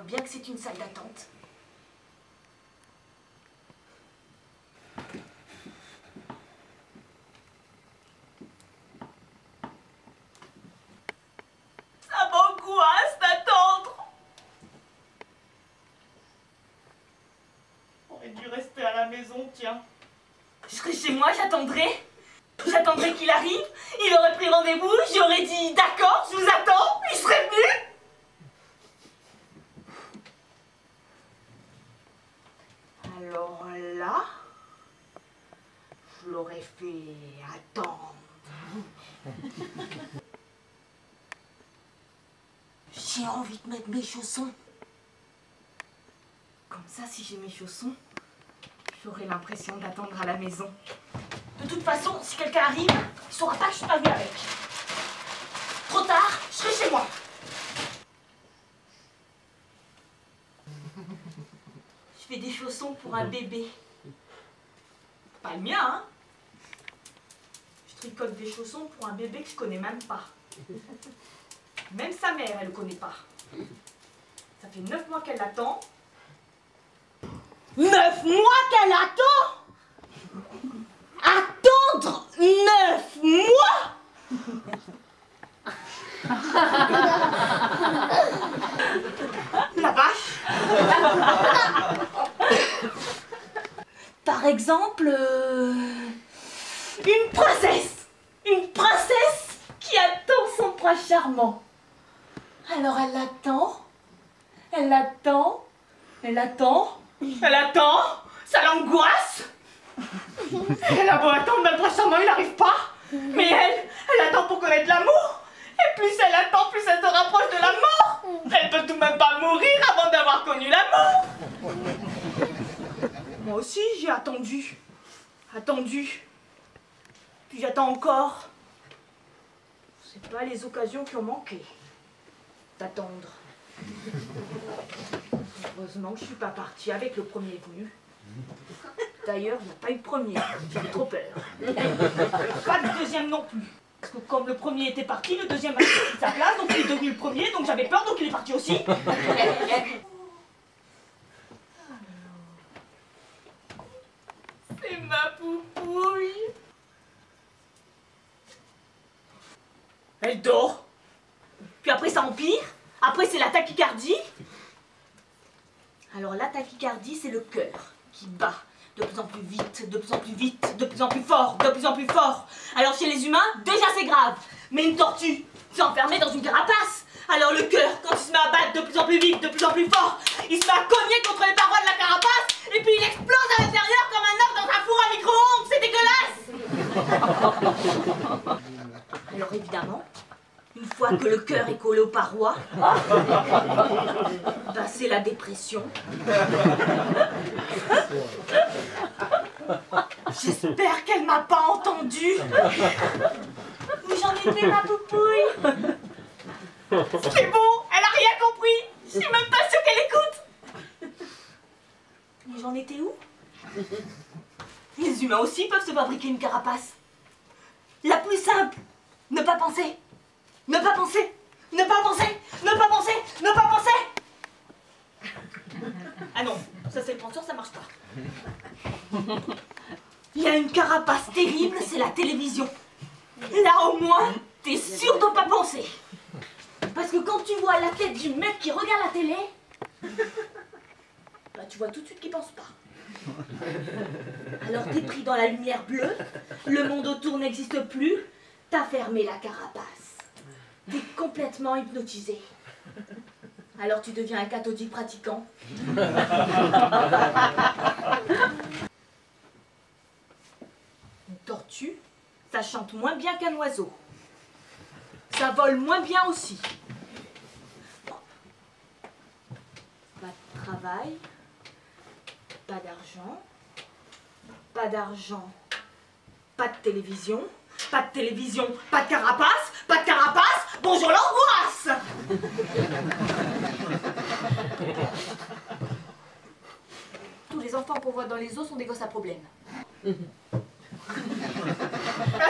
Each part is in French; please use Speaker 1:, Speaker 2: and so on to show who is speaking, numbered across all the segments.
Speaker 1: bien que c'est une salle d'attente. Ça m'angoisse d'attendre. On aurait dû rester à la maison, tiens. Je serais chez moi, j'attendrai. J'attendrai qu'il arrive, il aurait pris rendez-vous, j'aurais dit d'accord, je vous attends, il serait venu. Alors là, je l'aurais fait attendre. J'ai envie de mettre mes chaussons. Comme ça, si j'ai mes chaussons, j'aurai l'impression d'attendre à la maison. De toute façon, si quelqu'un arrive, il saura pas que je suis pas venue avec. Trop tard, je serai chez moi. Je fais des chaussons pour un bébé. Pas le mien, hein. Je tricote des chaussons pour un bébé que je connais même pas. Même sa mère, elle le connaît pas. Ça fait 9 mois qu'elle l'attend. 9 mois qu'elle attend! Attendre 9 mois! La vache! Par exemple, une princesse! Une princesse qui attend son prince charmant. Alors elle l'attend, elle l'attend, elle attend, elle attend, ça l'angoisse! Elle a beau attendre, mais le prince charmant il n'arrive pas. Mais elle attend pour connaître l'amour. Et plus elle attend, plus elle se rapproche de la mort. Elle peut tout de même pas mourir avant d'avoir connu l'amour. Moi aussi j'ai attendu. Attendu. Puis j'attends encore. C'est pas les occasions qui ont manqué d'attendre. Heureusement que je suis pas partie avec le premier venu. D'ailleurs, il n'y a pas eu de premier, j'ai eu trop peur. Pas de deuxième non plus. Parce que comme le premier était parti, le deuxième a pris sa place, donc il est devenu le premier, donc j'avais peur, donc il est parti aussi. C'est ma poupouille. Elle dort. Puis après ça empire. Après c'est la tachycardie. Alors la tachycardie, c'est le cœur qui bat de plus en plus vite, de plus en plus vite, de plus en plus fort, de plus en plus fort. Alors chez les humains, déjà c'est grave. Mais une tortue, c'est enfermé dans une carapace. Alors le cœur, quand il se met à battre de plus en plus vite, de plus en plus fort, il se met à cogner contre les parois de la carapace, et puis il explose à l'intérieur comme un œuf dans un four à micro-ondes. C'est dégueulasse. Alors évidemment, une fois que le cœur est collé aux parois, bah c'est la dépression. J'espère qu'elle m'a pas entendue. Où j'en étais, ma poupouille? C'est bon, elle a rien compris. Je suis même pas sûre qu'elle écoute. Mais j'en étais où? Les humains aussi peuvent se fabriquer une carapace. La plus simple, ne pas penser. Ne pas penser, ne pas penser, ne pas penser, ne pas penser. Ah non, ça c'est le penseur, ça marche pas. Il y a une carapace terrible, c'est la télévision. Là au moins, t'es sûr de pas penser. Parce que quand tu vois la tête du mec qui regarde la télé, bah tu vois tout de suite qu'il pense pas. Alors t'es pris dans la lumière bleue, le monde autour n'existe plus, t'as fermé la carapace. T'es complètement hypnotisé. Alors tu deviens un catholique pratiquant. Une tortue, ça chante moins bien qu'un oiseau. Ça vole moins bien aussi. Pas de travail, pas d'argent, pas d'argent, pas de télévision. Pas de télévision, pas de carapace, pas de carapace, bonjour l'angoisse. Tous les enfants qu'on voit dans les eaux sont des gosses à problème. À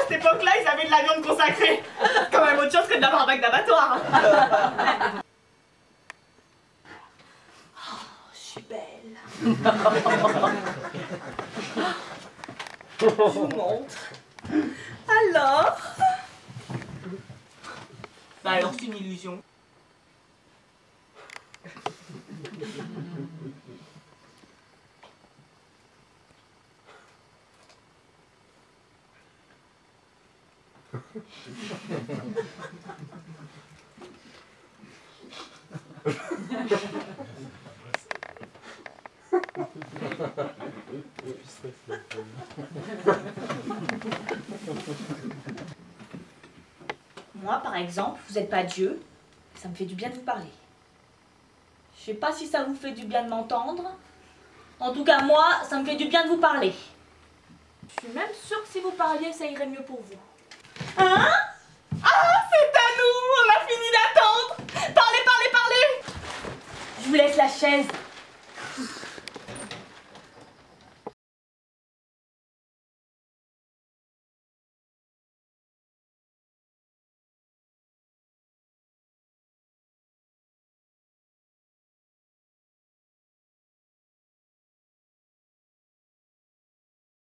Speaker 1: cette époque-là, ils avaient de la viande consacrée. Quand même autre chose que d'avoir un bac d'abattoir. Je vous montre. Alors? Bah alors c'est une illusion. Moi, par exemple, vous n'êtes pas Dieu, ça me fait du bien de vous parler. Je sais pas si ça vous fait du bien de m'entendre. En tout cas, moi, ça me fait du bien de vous parler. Je suis même sûre que si vous parliez, ça irait mieux pour vous. Hein? Ah, c'est à nous! On a fini d'attendre! Parlez, parlez, parlez! Je vous laisse la chaise.